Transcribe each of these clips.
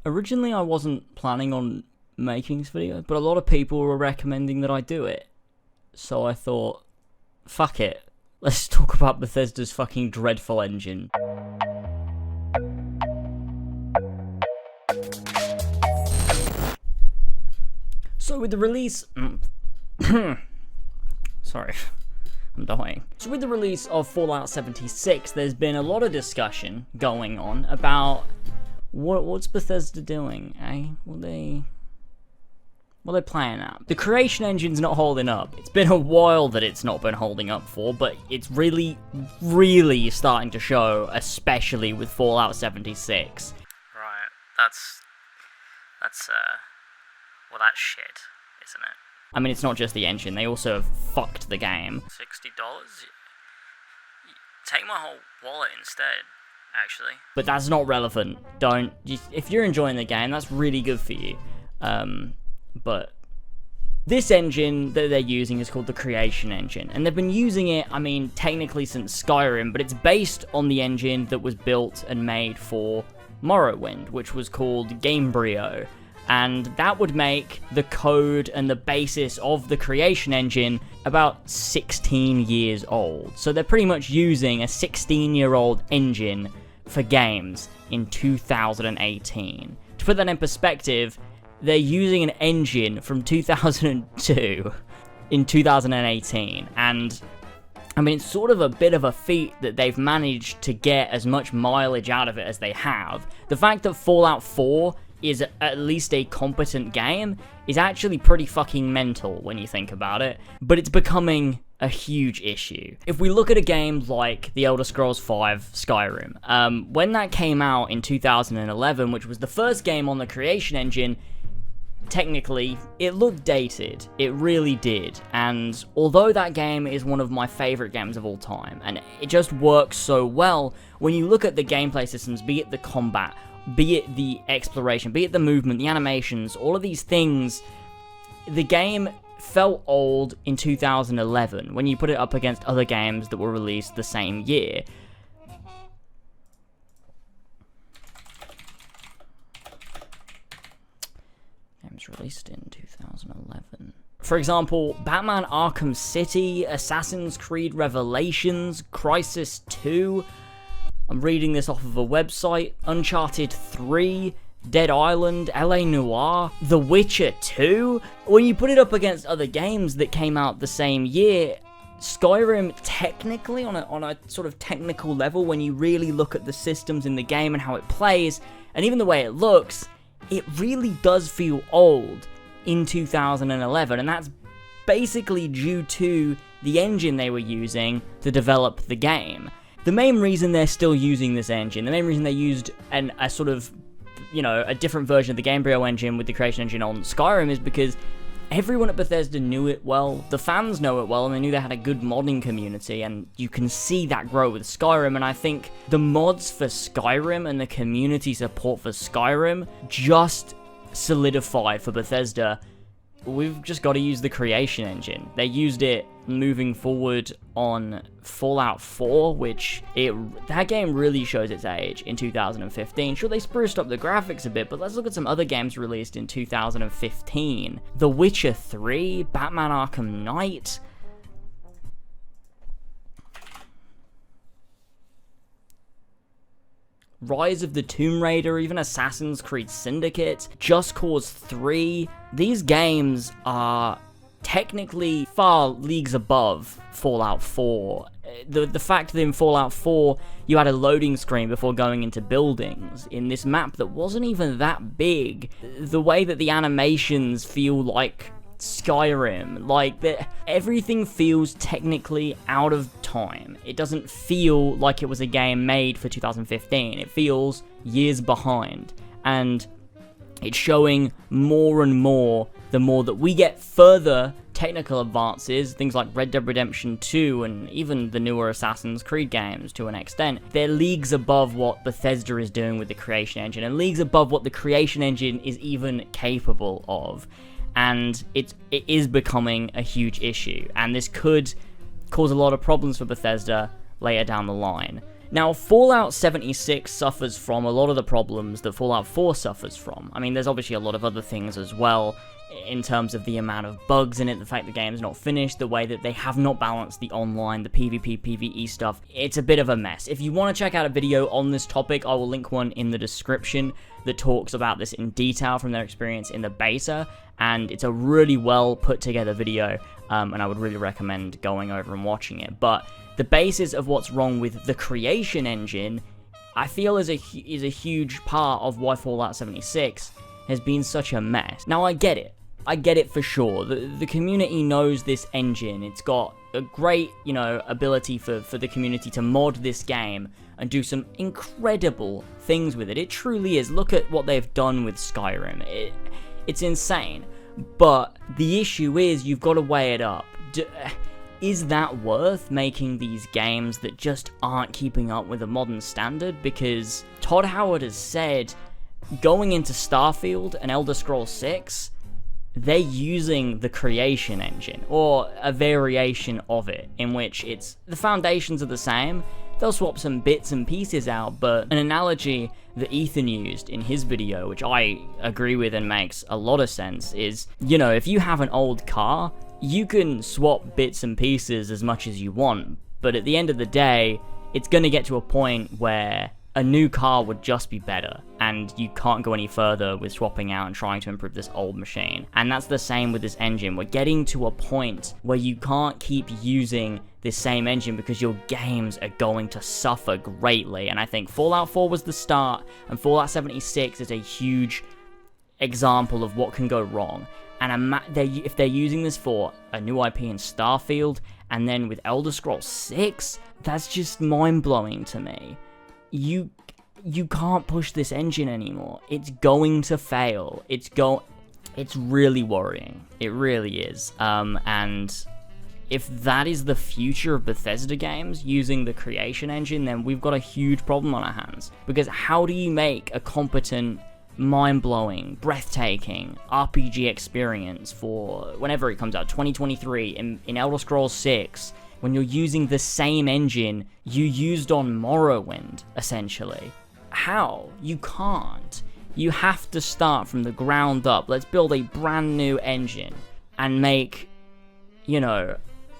Originally, I wasn't planning on making this video, but a lot of people were recommending that I do it. So I thought, fuck it. Let's talk about Bethesda's fucking dreadful engine. So with the release... Sorry, I'm dying. So with the release of Fallout 76, there's been a lot of discussion going on about what's Bethesda doing, eh? What are they playing at? The creation engine's not holding up. It's been a while that it's not been holding up for, but it's really, really starting to show, especially with Fallout 76. Right, that's shit, isn't it? I mean, it's not just the engine, they also have fucked the game. $60? Take my whole wallet instead, actually. But that's not relevant. If you're enjoying the game, that's really good for you. But this engine that they're using is called the Creation Engine, and they've been using it, I mean, technically since Skyrim, but it's based on the engine that was built and made for Morrowind, which was called Gamebryo, and that would make the code and the basis of the Creation Engine about 16 years old. So they're pretty much using a 16-year-old engine for games in 2018. To put that in perspective, they're using an engine from 2002 in 2018, and I mean, it's sort of a bit of a feat that they've managed to get as much mileage out of it as they have. The fact that Fallout 4 is at least a competent game is actually pretty fucking mental when you think about it, but it's becoming a huge issue. If we look at a game like The Elder Scrolls V Skyrim, when that came out in 2011, which was the first game on the Creation Engine, technically, it looked dated. It really did. And although that game is one of my favorite games of all time, and it just works so well, when you look at the gameplay systems, be it the combat, be it the exploration, be it the movement, the animations, all of these things, the game felt old in 2011 when you put it up against other games that were released the same year. Games released in 2011. For example, Batman Arkham City, Assassin's Creed Revelations, Crysis 2, I'm reading this off of a website, Uncharted 3, Dead Island, LA Noire, The Witcher 2. When you put it up against other games that came out the same year, Skyrim technically, on a sort of technical level, when you really look at the systems in the game and how it plays, and even the way it looks, it really does feel old in 2011, and that's basically due to the engine they were using to develop the game. The main reason they're still using this engine, the main reason they used a sort of, you know, a different version of the Gamebryo engine with the Creation Engine on Skyrim is because everyone at Bethesda knew it well, the fans know it well, and they knew they had a good modding community, and you can see that grow with Skyrim, and I think the mods for Skyrim and the community support for Skyrim just solidified for Bethesda. We've just got to use the Creation Engine. They used it moving forward on Fallout 4, that game really shows its age in 2015. Sure, they spruced up the graphics a bit, but let's look at some other games released in 2015. The Witcher 3, Batman Arkham Knight, Rise of the Tomb Raider, even Assassin's Creed Syndicate, Just Cause 3. These games are technically far leagues above Fallout 4. The fact that in Fallout 4 you had a loading screen before going into buildings in this map that wasn't even that big, the way that the animations feel like Skyrim, like everything feels technically out of time. It doesn't feel like it was a game made for 2015. It feels years behind, and it's showing more and more the more that we get further technical advances, things like Red Dead Redemption 2 and even the newer Assassin's Creed games to an extent. They're leagues above what Bethesda is doing with the Creation Engine, and leagues above what the Creation Engine is even capable of. And it is becoming a huge issue, and this could cause a lot of problems for Bethesda later down the line. Now, Fallout 76 suffers from a lot of the problems that Fallout 4 suffers from. I mean, there's obviously a lot of other things as well, in terms of the amount of bugs in it, the fact the game's not finished, the way that they have not balanced the online, the PvP, PvE stuff. It's a bit of a mess. If you want to check out a video on this topic, I will link one in the description that talks about this in detail from their experience in the beta, and it's a really well put together video, and I would really recommend going over and watching it. But the basis of what's wrong with the creation engine, I feel is a huge part of why Fallout 76 has been such a mess. Now, I get it. I get it for sure. The community knows this engine. It's got a great, ability for the community to mod this game and do some incredible things with it. It truly is. Look at what they've done with Skyrim. It's insane. But the issue is, you've got to weigh it up. Is that worth making these games that just aren't keeping up with a modern standard? Because Todd Howard has said, going into Starfield and Elder Scrolls 6, they're using the creation engine, or a variation of it, in which the foundations are the same. They'll swap some bits and pieces out, but an analogy that Ethan used in his video, which I agree with and makes a lot of sense, is, if you have an old car, you can swap bits and pieces as much as you want, but at the end of the day, it's going to get to a point where a new car would just be better, and you can't go any further with swapping out and trying to improve this old machine. And that's the same with this engine. We're getting to a point where you can't keep using this same engine because your games are going to suffer greatly. And I think Fallout 4 was the start, and Fallout 76 is a huge example of what can go wrong. And if they're using this for a new IP in Starfield, and then with Elder Scrolls 6, that's just mind-blowing to me. You can't push this engine anymore. It's going to fail. It's really worrying. It really is. And if that is the future of Bethesda games, using the creation engine, then we've got a huge problem on our hands. Because how do you make a competent, mind-blowing, breathtaking RPG experience for whenever it comes out, 2023, in Elder Scrolls 6, when you're using the same engine you used on Morrowind, essentially? How? You can't. You have to start from the ground up. Let's build a brand new engine and make,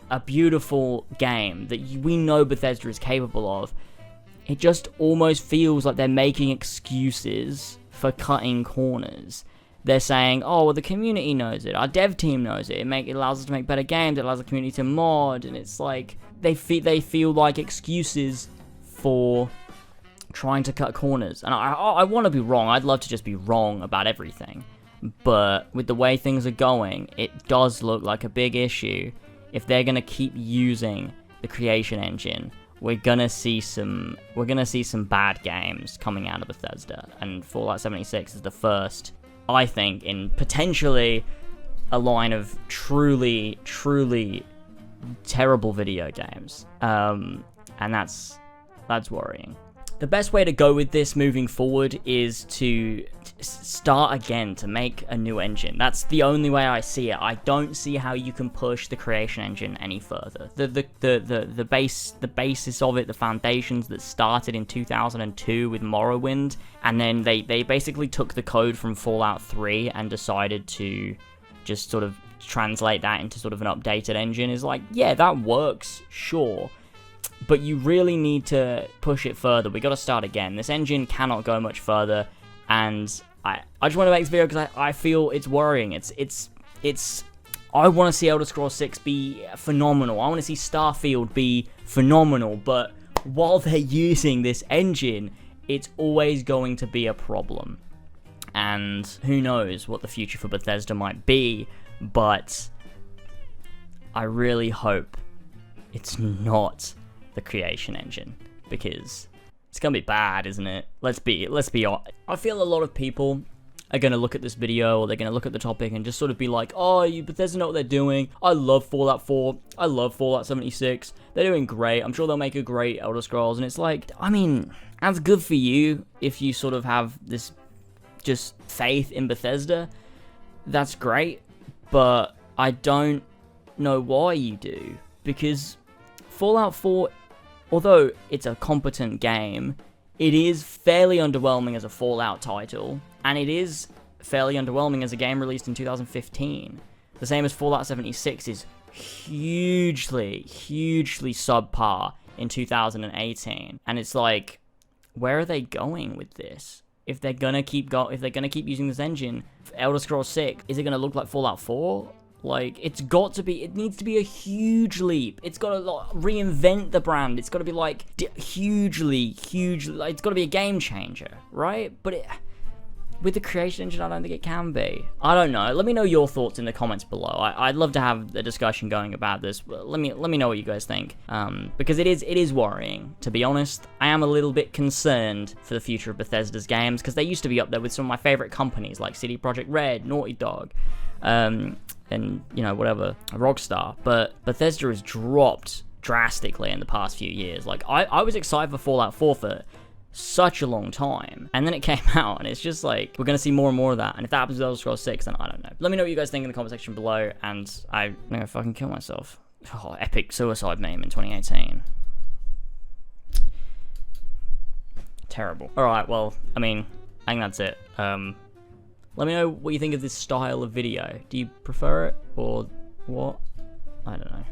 a beautiful game that we know Bethesda is capable of. It just almost feels like they're making excuses for cutting corners. They're saying, oh, well, the community knows it, our dev team knows it, it allows us to make better games, it allows the community to mod, and it's like, they feel like excuses for trying to cut corners. And I want to be wrong, I'd love to just be wrong about everything, but with the way things are going, it does look like a big issue. If they're going to keep using the creation engine, we're gonna see some bad games coming out of Bethesda, and Fallout 76 is the first, I think, in potentially a line of truly, truly terrible video games, and that's worrying. The best way to go with this moving forward is to start again, to make a new engine. That's the only way I see it. I don't see how you can push the creation engine any further. The basis of it, the foundations that started in 2002 with Morrowind, and then they basically took the code from Fallout 3 and decided to just sort of translate that into sort of an updated engine, is like, yeah, that works, sure, but you really need to push it further. We got to start again. This engine cannot go much further, and I just want to make this video because I feel it's worrying. I want to see Elder Scrolls 6 be phenomenal. I want to see Starfield be phenomenal, but while they're using this engine, it's always going to be a problem. And who knows what the future for Bethesda might be, but I really hope it's not the creation engine, because it's gonna be bad, isn't it? Let's be honest. I feel a lot of people are gonna look at this video, or they're gonna look at the topic and just sort of be like, oh, you Bethesda know what they're doing. I love Fallout 4. I love Fallout 76. They're doing great. I'm sure they'll make a great Elder Scrolls. And it's like, I mean, that's good for you if you sort of have this just faith in Bethesda. That's great, but I don't know why you do, because Fallout 4 although it's a competent game, it is fairly underwhelming as a Fallout title, and it is fairly underwhelming as a game released in 2015. The same as Fallout 76 is hugely subpar in 2018. And it's like, where are they going with this? If they're gonna keep using this engine, Elder Scrolls 6, is it gonna look like Fallout 4? Like, it needs to be a huge leap. It's gotta reinvent the brand. It's gotta be like hugely, like, it's gotta be a game changer, right? But with the creation engine, I don't think it can be. I don't know. Let me know your thoughts in the comments below. I'd love to have a discussion going about this. Let me know what you guys think. Because it is worrying, to be honest. I am a little bit concerned for the future of Bethesda's games, because they used to be up there with some of my favorite companies like CD Projekt Red, Naughty Dog, and, you know, whatever, Rockstar. But Bethesda has dropped drastically in the past few years. Like, I was excited for Fallout 4 for such a long time, and then it came out, and it's just like, we're gonna see more and more of that. And if that happens with Elder Scrolls 6, then I don't know. Let me know what you guys think in the comment section below, and I'm gonna fucking kill myself. Oh, epic suicide meme in 2018. Terrible. Alright, well, I mean, I think that's it. Let me know what you think of this style of video. Do you prefer it, or what? I don't know.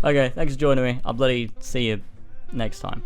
Okay, thanks for joining me. I'll bloody see you next time.